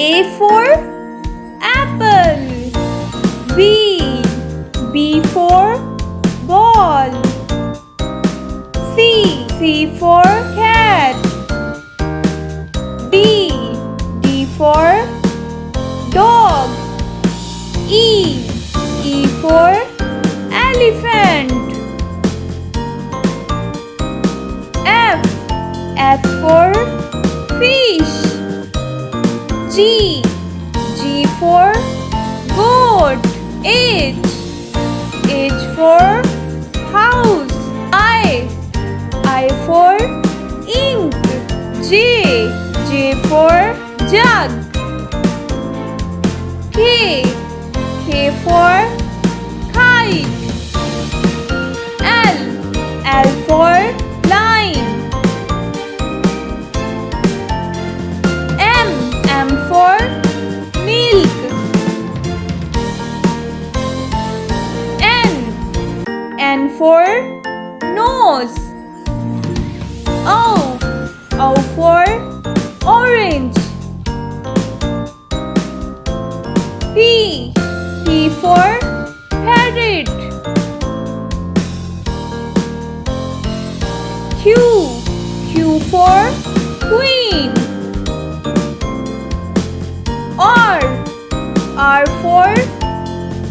A for apple. B for ball. C for cat. D for dog. E for elephant. F for fish. G for goat. H for house. I for ink. J for jug. K for kite. L for line. M for milk. N for nose. O for orange. P for parrot. Q for queen. R for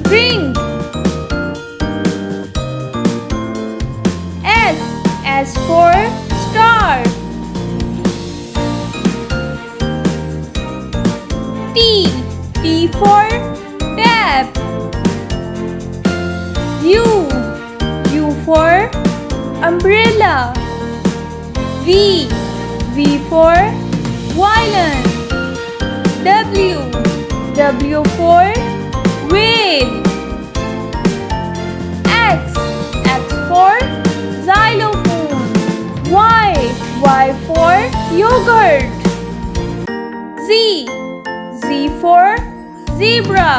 ring. S for star. T for tap. U for umbrella. V for violin. W for whale. X for xylophone. Y for yogurt. Z for zebra.